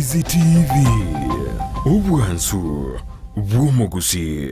Ndizi TV Ubwansu Bw'omugusi.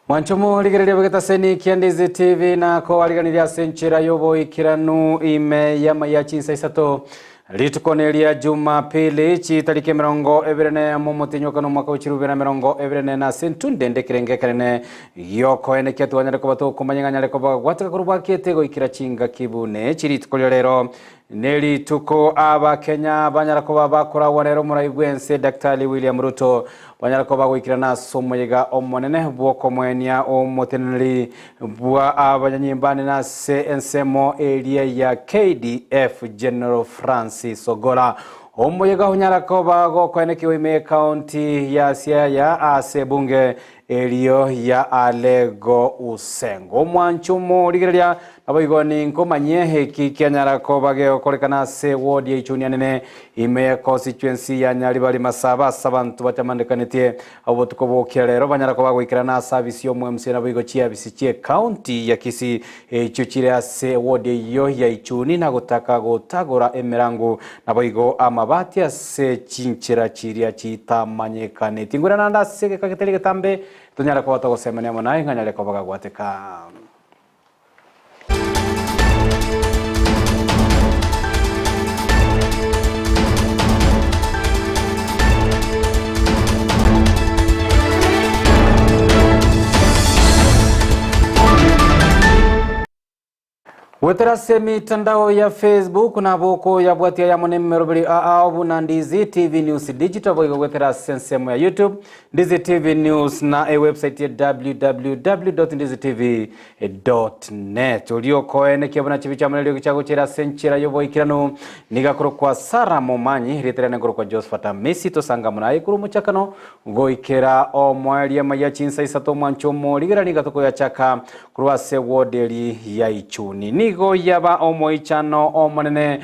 Mwanchomo ligerere bagata seni Ndizi TV na ko aliganiria senchira yobo ikiranu ime yama ya chinsa isato litukonelia Jumapili chitariki 20 momotinyoka no mwaka w'ikirubira 20 na sentunde ndekerengekane yoko eneke twanyare ko bato kumanyanganya reko bagwataka kurubwa ketego ikira chinga kibune chiritukolyo rero neli tuko aba Kenya banyarako bakora wanero murayibwense Dr. William Ruto banyarako bagwikirana somoyega omonene bwoko mwenia omoteneri bwa abanyanyimbane na CNSMO area ya KDF General Francis Ogola omoyega hunyarako bagoko enekiwe ime county ya Siaya asebunge elio ya Alego Usengo mwanchumo ligereria abaigoni nkomanye heki kyanyarako bageo kolekana se ward ya Ichunianene ime constituency ya Nyalibali Masaba sabantu batamandekanete abo tukobokera rero banyarako bagwikirana service yo mwemse na bigo chia bisikie county ya Kisii chuchire se ward yo ya Ichuni na gutaka gutagora emerango na bigo amabati ase chinchira chiria chitamanyekane tingura nanda se kaketeli tambe tunyara ko batagosemania monaye nganyale ko bagagwateka. Weterase mitandao ya Facebook na boko ya bwatia ya monemerobili aabu na Ndizi TV News Digital boigo weterase sensemo ya YouTube Ndizi TV News na website ya www.ndizitv.net ulio koene kiabona chibicha mwanelio kichago chira senchira yobo ikirano nigakuro kwa Sara Momanyi riterane ngoro kwa Josfata Messi tosanga munayi kuru muchakano goikera o mwali ya mayachinsa isato mwanchomo ligera nigatoko ya chaka kuruase wodeli ya Ichuni nigo yaba omoichano omonene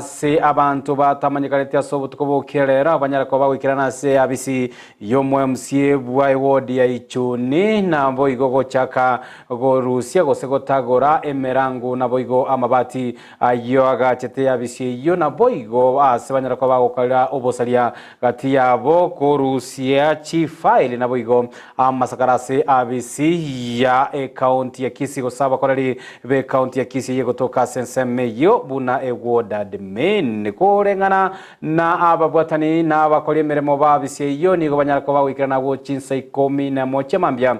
se abantu batamanyikaretia sobo tukobokerera abanyarako bagwikirana se abisi yomwe msie bwa ward ya Ichuni na boigo gochaka go Rusia gosegotagora emerango na boigo amabati ayo agachete abisi yo na boigo ase banyarako bagokara obosalia gati yabo ko Rusia chifile na boigo amasakarase abisi ya county ya Kisii gosaba korali be county ya Kisii yegotoka sensemeyo buna ward admin korengana na ababwatani na abakore meremo babisi yo nigo banyarako bagwikirana go chinsa 11 mambya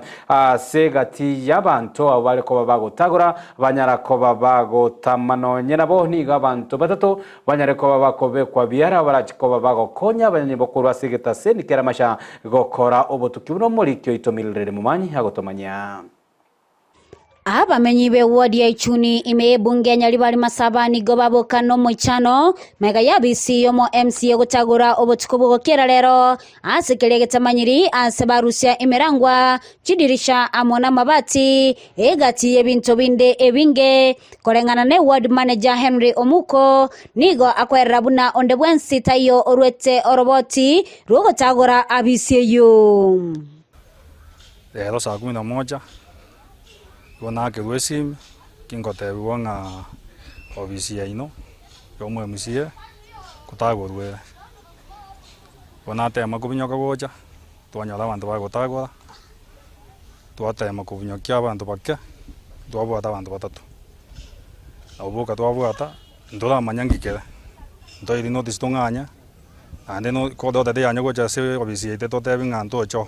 segati yabantu abareko bagotagora banyarako bagotamano nyerabo nigo abantu batatu banyareko babakobe kwa biara barachiko bagokonya banyibokuru asigeta senikera masha gokora obotukibuno muri kyo itomilire mumanyi agotomanya. Abamenyi be ward ya Ichuni ime bunge ya Nyalibali Masaba nigo baboka no moichano mega yabisi yomo MCA gutagura obotukobogokera rero asekelegeta manyiri asebarusia imerangwa chidirisha amona mabati egati ebinto binde ebinge korengana ne ward manager Henry Omuko nigo akwerera buna ondebwensi tayo orwete oroboti rugotagura abisi yo lero saa 11 Wana ke wesim kingote wanga obisi ya ino yomo msie kutagorwe wana te makubinyoka goja twanyala abantu bagotagwa twate makubinyokia abantu bakke twabwata abantu batatu abuka twabwata ndola manyangikere ndo iri notice tonganya ande no kodo de yanyo goja se obisi ite to te binganto cho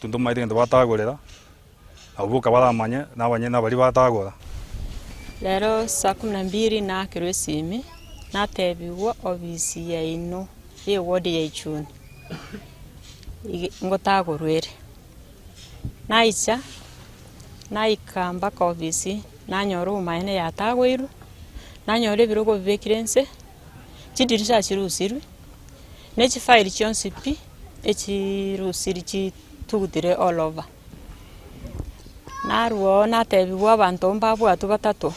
tundu maire ndo batagorera abuka baramanye nabanye nabali batagora lero saa 12 nakirwe simi natebiwa obisi ya ino ye wodi ye chun ngotagorwere naicha naikamba ofisi nanyoro maene yatagoiru nanyore birogo bibekirense chidirisha chirusiru nechi file chonsipi echirusiri chitugutire all over naruo natebiwa abantu mbabwatu batatu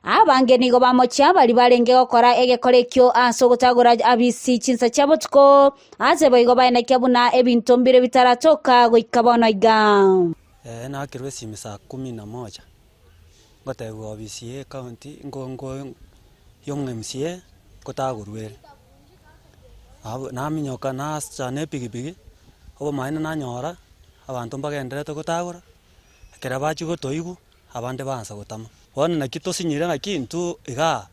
abange nigo bamochia bali barenge gokora egekorekyo aso gutagura abisi chinsa cha botuko aze boigo baina kyabuna ebintu mbire bitaratoka goikabona iga nakirwe simisa 11 ngotebiwa abisi county ngongo yomwe kotagurwere naminyoka nasane pigipigi obo maina nanyora abantu mbagenderete gotagura kera bachi gotoigu abande bansa gotama wona nakitosinyire ngakintu iga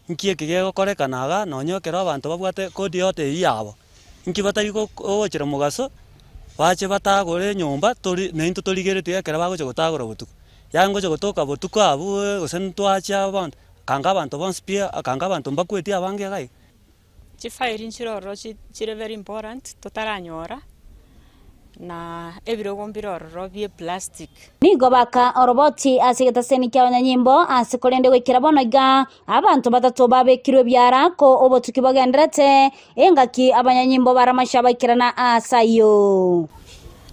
nkie kige gokorekanaga nonyokera abantu babwate kodi yote yabo nki batari gochira mugaso bache batagure nyumba tori neinto torigerete kera bagoche gotagura butuku yangoche gotoka butuku abu gosentu acha abantu kanga abantu bonspia kanga abantu mbakweti abange gai chifairi nchiroro chire very important totaranyora na ebirogo mbiroro bie plastic nigo baka oroboti asigeta seni kya nyimbo asikolende gwikira bonoga abantu batatu babekirwe byara ko obotuki bagenderete engaki abanyanyimbo baramashaba ikirana asayo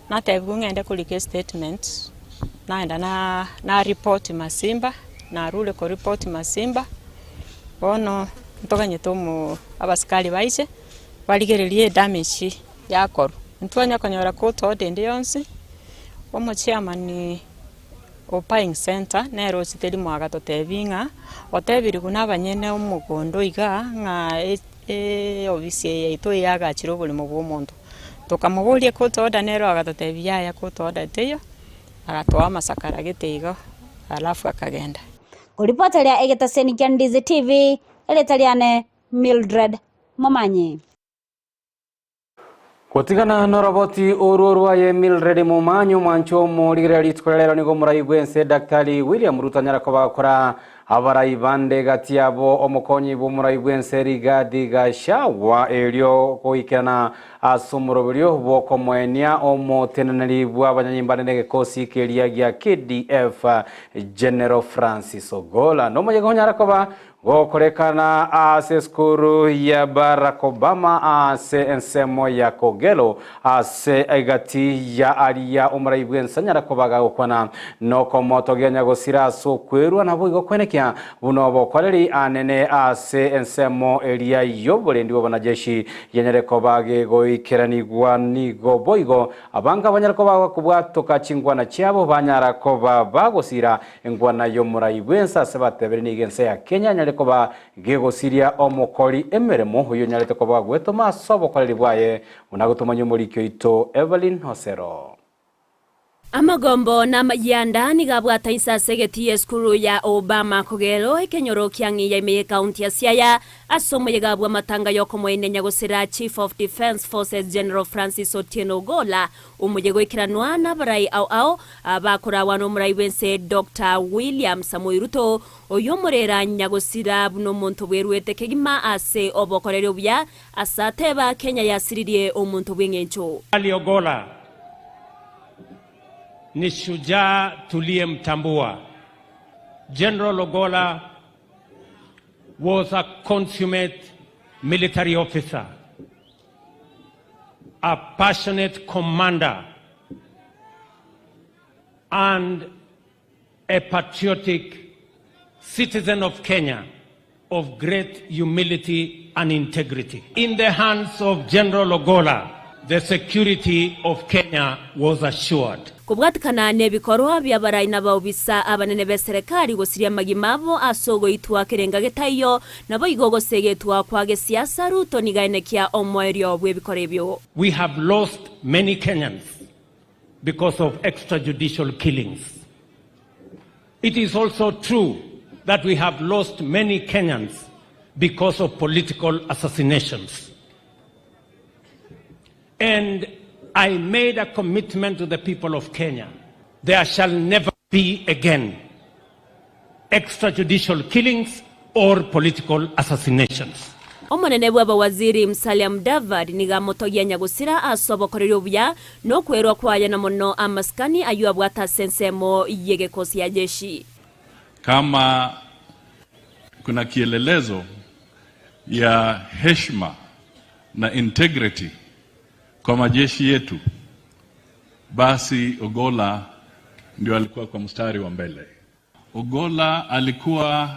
natebwe ngende kulike statement naenda na report Masimba na rule ko report Masimba ono ntoganye tomu abasikali baise baligererie damage yakoro ntwanya kanyora koto dende yonsi omo chairman opaying center nero siteli mwaga totebinga otebiri kuna banyene omugondo iga nga obisi yeito yaga chiro buli mu bomuntu tokamubulie koto nero agatotebia ya koto teyo agatoa masakara geteiga alafu akagenda kuripotalia egetaseni Kyandizi TV eletaliane Mildred Momanyi Kotigana noroboti ororwa ye Mildred Momanyi mancho morire litkolera nigo murayibwense Daktari William Ruto nyarako bakora abarayibande gatiabo omukonyi bo murayibwense Rigadi Gachagua elio koikana asumurobyo boko mwenia omotenanali bw'abanyanyimbane negekosi keliagia KDF General Francis Ogola no mujego nyarako gokorekana ase skuru ya Barack Obama ase ensemo ya Kogelo ase egati ya aria umurayibwense nyarako bagakwana no komoto genya gosira so kwerwa nabo igokwenekya buno bokoreri anene ase ensemo elia yobole ndibo banajeshi yenyereko bage goikeranigwa nigo boigo abanga banyarako bakubwatoka chingwana cyabo banyarako bagosira engwana yo murayibwense ase batebere nigense ya Kenya koba gegosiria omukori emeremo huyo nyarete koba gweto masobo koreri bwaye unagutumanya muri kyo ito Evelyn Hosero Amagombo na mayanda ni gabwata isa segeti eskuru ya Obama Kogelo ekenyoro kyangi ya imeye kaunti ya Siaya asomo yegabwa matanga yoko mwene nyagosira Chief of Defense Forces General Francis Otieno Ogola umujego ikiranwa na barai au abakora wano murayibwense Dr. William Samoei Ruto oyomorera nyagosira buno muntu bwerwete kegima ase obokorere obya asateba Kenya yasiririe omuntu bwengencho Ogola ni shujaa tuliyemtambua. General Ogola was a consummate military officer, a passionate commander, and a patriotic citizen of Kenya of great humility and integrity. In the hands of General Ogola, the security of Kenya was assured. Kubwatikana nebikorwa byabarai nabawbisa abanene beserekali gosiria magimabo asogo itwa kerenga getayo nabo igogosegetwa kwage siasa Ruto nigaenekia omwerio bwebikorebyo. We have lost many Kenyans because of extrajudicial killings. It is also true that we have lost many Kenyans because of political assassinations. And I made a commitment to the people of Kenya. There shall never be again extrajudicial killings or political assassinations. Omonene bwa waziri Musalia Mudavadi niga motogia Nyagusira asobokorera obuya no kwerwa kwaya na mono amaskani ayua bwata sensemo yegekosi ya jeshi. Kama kuna kielelezo ya heshima na integrity kwa majeshi yetu, basi Ogolla ndio alikuwa kwa mstari wa mbele. Ogolla alikuwa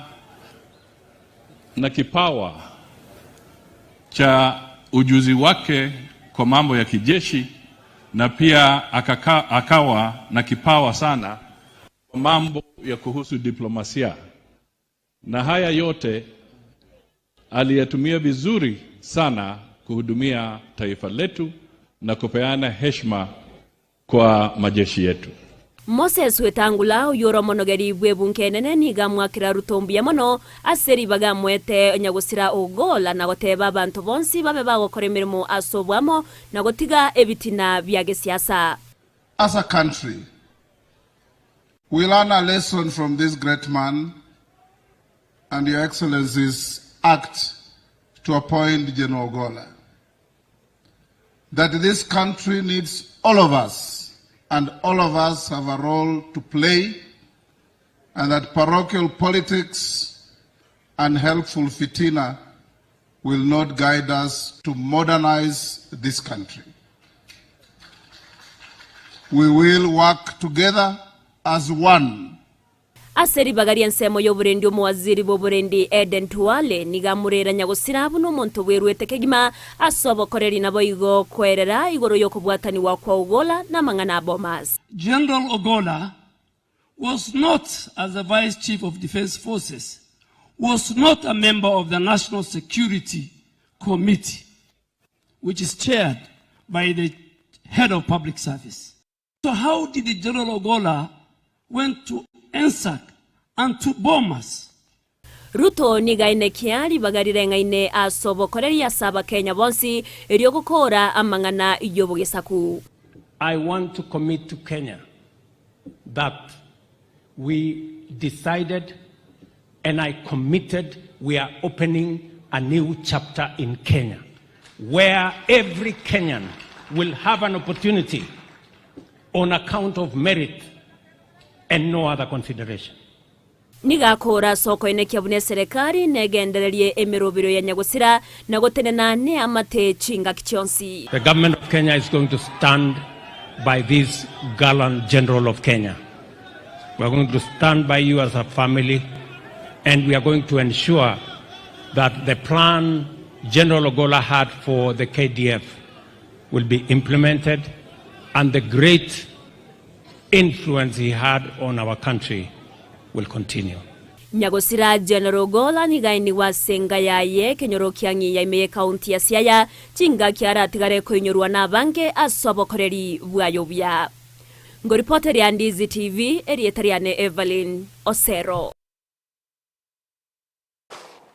na kipawa cha ujuzi wake kwa mambo ya kijeshi, na pia akawa na kipawa sana kwa mambo ya kuhusu diplomasia, na haya yote aliyatumia vizuri sana kuhudumia taifa letu na kupeana heshima kwa majeshi yetu. Moses Wetangula uyoro monogeri bwebunkenene niga mwakira rutombia mono aseri bagamwete Nyagusira Ogolla na goteba abantu bonsi babe bagokora emirimo asobwamo na gotiga ebitina byage siasa. As a country, we learn a lesson from this great man and Your Excellency's act to appoint General Ogolla, that this country needs all of us, and all of us have a role to play, and that parochial politics and helpful fitina will not guide us to modernize this country. We will work together as one. Aseri bagari nsemo y'oburendi omuwaziri b'oburendi Eden Tuwale nigamurera Nyagusira buno monto werwete kegima asobokoreri nabo igo kwerera igoro yokubwatani wa kwa Ogolla na mangana bomas. General Ogolla was not, as a Vice Chief of Defense Forces, was not a member of the National Security Committee, which is chaired by the Head of Public Service. So how did the General Ogolla went to Ensak and to Bomas? Ruto nigaine kiari bagarire ngaine asobokoreri asaba Kenya bonsi eriogokora amangana iyobogesaku. I want to commit to Kenya that we decided and I committed we are opening a new chapter in Kenya where every Kenyan will have an opportunity on account of merit and no other consideration. Niga kora soko ine kiabune serikali negendererie emirobiro ya Nyagusira na gotenena ne amate chinga kichonsi. The government of Kenya is going to stand by this gallant general of Kenya. We are going to stand by you as a family, and we are going to ensure that the plan General Ogolla had for the KDF will be implemented, and the great influence he had on our country will continue. Nyagusira General Ogolla nigaini wa senga yaye kenyoro kiangi ya imeye kaunti ya Siaya chinga kiara tigare kuinyorwa na banke asobokoreri bwayobya. Ngoripoteri ya Ndizi TV erietariane Evelyn Osero.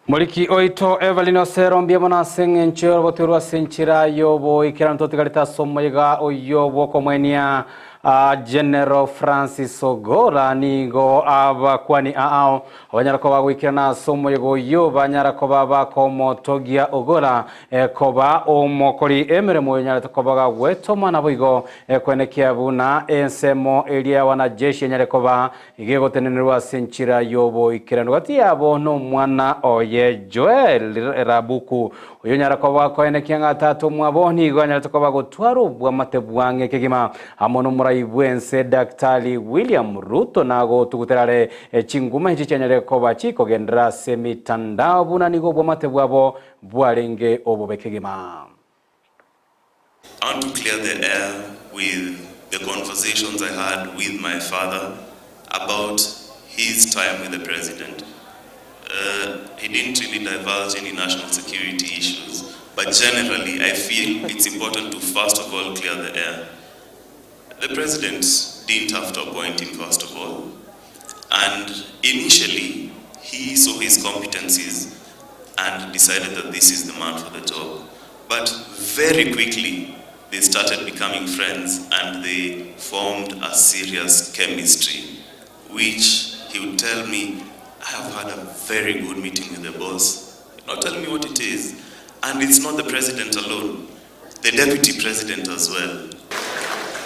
Muliki oito Evelyn Osero mbia mona senge nchero botirwa senchira yobo ikiranto tigarita somoyega oyobo komwenia General Francis Ogolla nigo abakwani aao abanyarako bagwikirana somo yego yo banyarako babakomo togia Ogolla koba omokori emeremo nyarako bagwetoma na boigo kwenekia buna ensemo elia wanajeshi nyarako ba igegotenenerwa senchira yobo ikirano gati yabo no mwana oye Joel Rabuku uyo nyarako bakwenekia ngatatu mwaboni go nyarako bagotwaro bwa matebwange kegima amono Ibwense Daktari William Ruto nago tuguterare chinguma hichi chanyareko bachiko gendra semitandao buna nigo bwamate bwabo bwarenge obobekegema. I want to clear the air with the conversations I had with my father about his time with the president. He didn't really divulge any national security issues, but generally I feel it's important to first of all clear the air. The president didn't have to appoint him first of all, and initially he saw his competencies and decided that this is the man for the job. But very quickly they started becoming friends and they formed a serious chemistry, which he would tell me, I have had a very good meeting with the boss. Now tell me what it is. And it's not the president alone, the deputy president as well.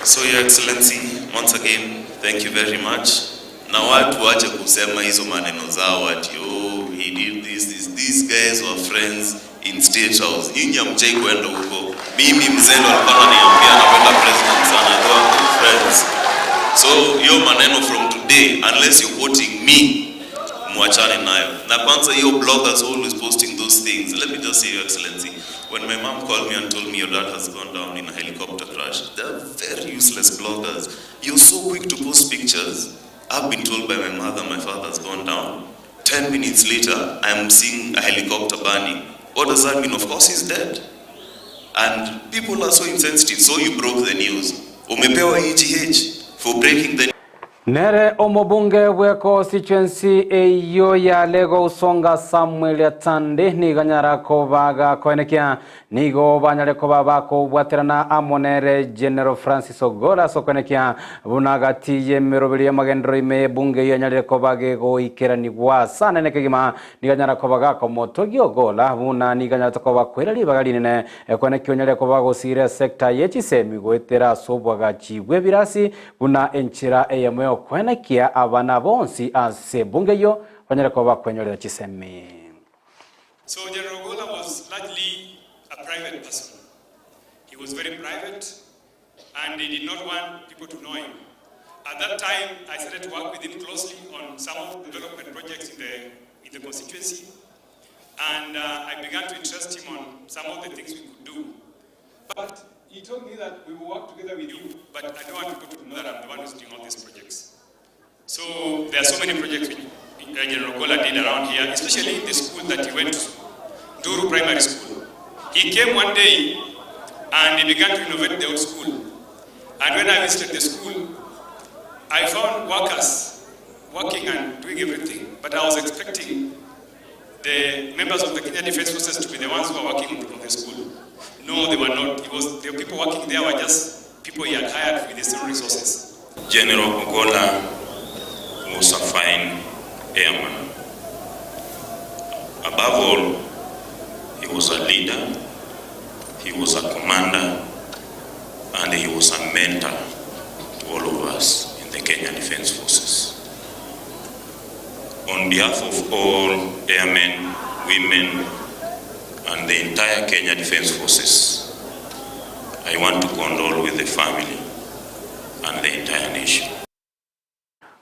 So Your Excellency, once again, thank you very much. Na watu wache kusema hizo maneno zao ati he did this. These guys were friends in State House. Nyinyi hamjai kwenda huko. Mimi mzendo alikuwa ananiambia napenda president sana, they were good friends. So hiyo maneno from today, unless you're quoting me, muachane nayo. Na kwanza hiyo bloggers always posting those things. Let me just say, Your Excellency, when my mom called me and told me your dad has gone down in a helicopter crash, they're very useless bloggers. You're so quick to post pictures. I've been told by my mother my father's gone down. 10 minutes later, I'm seeing a helicopter burning. What does that mean? Of course he's dead. And people are so insensitive. So you broke the news. Umepewa EGH for breaking the news. Nere omobunge we constituency eyo ya Lego Usonga Samuel Yatande niganyara ko baga koenekia nigo banyare ko babako bwaterana amonere General Francis Ogola so koenekia bunagati ye merobiri magendro ime bunge yanyare ko bage go ikerani gwa sana nekegima niganyara ko baga ko motogi Ogola buna niganyara ko bakwera bagali nene koenekio nyare ko bago sire sector yechisemi goetera sobwaga chibwe birasi buna enchira eyamwe kwenekia abana bonsi ase bungeyo banyere ko bakwenyorera chisemi. So General Ogola was largely a private person. He was very private and he did not want people to know him. At that time, I started to work with him closely on some of the development projects in the constituency, and I began to interest him on some of the things we could do. But he told me that we will work together with you, but I don't want people to know that I'm the one who's doing all these projects. So there are so many projects which General Ogola did around here, especially in the school that he went to, Duru Primary School. He came one day and he began to innovate the old school. And when I visited the school, I found workers working and doing everything, but I was expecting the members of the Kenya Defense Forces to be the ones who are working on the school. No, they were not. The people working there were just people he had hired with his own resources. General Ogola was a fine airman. Above all, he was a leader, he was a commander, and he was a mentor to all of us in the Kenya Defense Forces. On behalf of all airmen, women, and the entire Kenya Defense Forces, I want to condole with the family and the entire nation.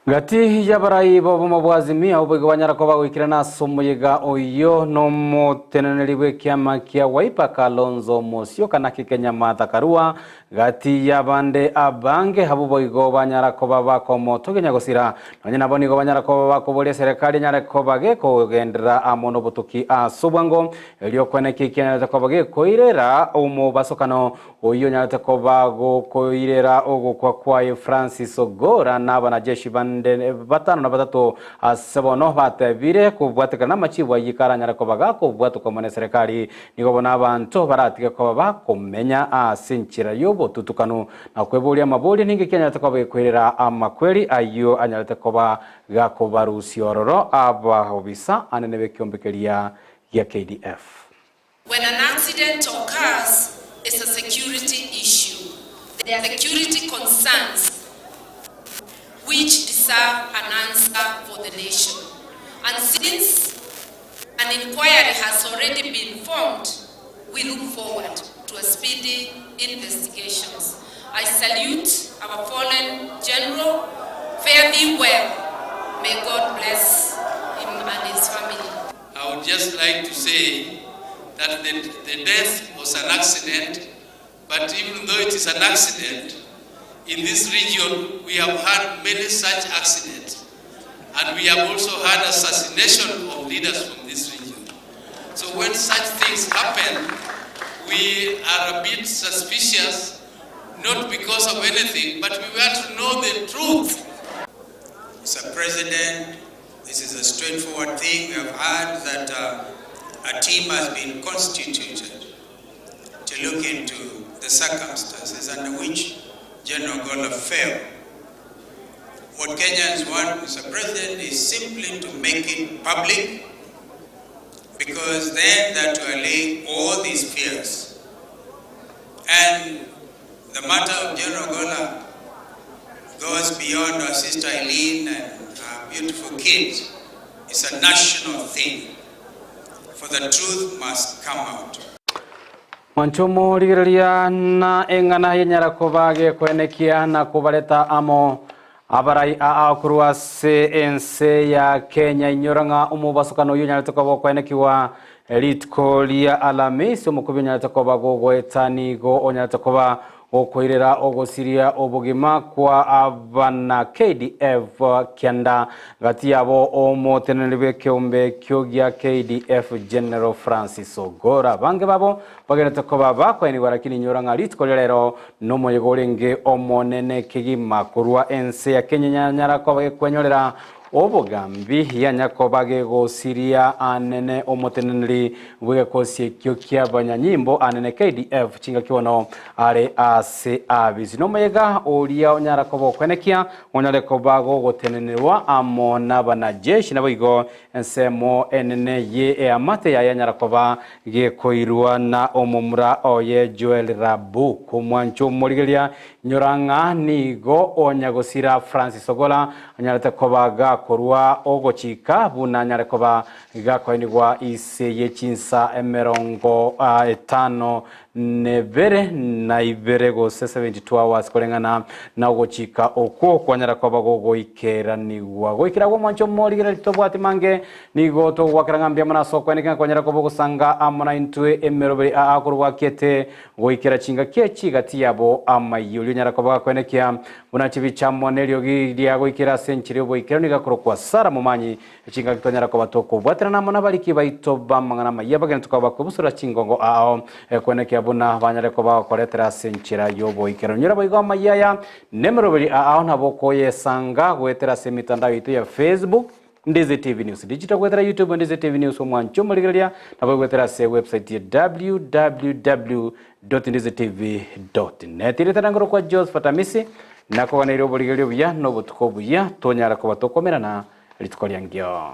Gati yabarai bobo mabwazimia ubwo banyara ko bagwikirana somoyega oyo no moteneneriwe kyama kya Wiper Kalonzo Musyoka na Kenya Martha Karua gati yabande abange habubo igo banyara ko babako moto Kenya gosira nanye naboni go banyara ko babako bole serikali nyara ko bage ko gendera amono butuki asobwango elio kweneki Kenya ko bage koirera umo basokano oyo nyara ko bago koirera ogo kwa Francis Ogola nabana jeshi batano na batatu asebono batebire kubwatekana machibwa yikaranyara ko bagako bwatuko mone serikali nigo bona abantu baratike ko bakomenya asinchira yobo tutukanu na kwebulia mabuli ningi Kenya takobe kwirira amakweli ayo anyalete ko bagako barusiororo aba obisa anenebe kyombekelia ya KDF. When an accident occurs, it's a security issue. There are security concerns which deserve an answer for the nation. And since an inquiry has already been formed, we look forward to a speedy investigations. I salute our fallen general. Fare thee well. May God bless him and his family. I would just like to say that the death was an accident, but even though it is an accident, in this region, we have had many such accidents, and we have also had assassination of leaders from this region. So when such things happen, we are a bit suspicious, not because of anything, but we want to know the truth. Mr. President, this is a straightforward thing. We have heard that a team has been constituted to look into the circumstances under which General Ogola fell. What Kenyans want, Mr. President, is simply to make it public, because then that will allay all these fears. And the matter of General Gola goes beyond our sister Eileen and our beautiful kids. It's a national thing, for the truth must come out. Manchumo ligiriria na engana yenyarakovage kwenekia na kubaleta amo abarai akurwa CNC ya Kenya inyoranga umubasukano yonyaratoka kwenekiwa Litko lia Alamisi omukubi nyaratoka gogwetani go onyaratoka okoirera ogosiria obugima kwa abana KDF kianda gati yabo omotenelebe kyombe kyogia KDF General Francis Ogora bange babo bagenda tokoba bakwani warakini nyoranga Litko lero no moyegorenge omonene kigima kurwa ense ya Kenya nyara ko kwenyorera obugambi yanyakobage gosiria anene omotenenri bwe kosie kyokia banyanyimbo anene KDF chinga kiwono are ase abizi no mega oria onyara kobo kwenekia onyare kobago gotenenirwa amona banajeshi naboigo ensemo enene ye amate yanyara koba ge koirwa na omumura oye Joel Rabu kumwancho morigeria nyoranga nigo onyagosira Francis Ogola anyara kobaga korwa ogochika buna nyarekoba gakoinigwa ise yechinsa emerongo 5 nebere na ibere go 72 hours kolengana na ogochika okwo kwanyara koba gogo ikera niwa goikira go mancho morigira litobwati mange nigo to wakarangambia mana soko enika kwanyara koba gusanga amona intwe emeroberi akurwa kete goikira chinga kechi gati yabo amayuli nyara koba kwenekia buna chibicha monelio gidia goikira senchiri goikira niga kwa sara mumanyi chinga kitonyara ko batoko bwatira namona baliki baitoba mangana mayabagena tukaba kubusura chingongo ao kweneke abuna banyare ko bakoretera senchira yobo ikero nyira bayigo mayaya nemeroberi ao naboko yesanga gwetera semitandao itu ya Facebook Ndizi TV News digital gwetera YouTube Ndizi TV News omwancho muligeria nabo gwetera se website ya www.ndizitv.net iretangoro kwa Joseph Tamisi nako kanero buligerio bya no butuko buya tonyara ko batokomerana litko lyangyo.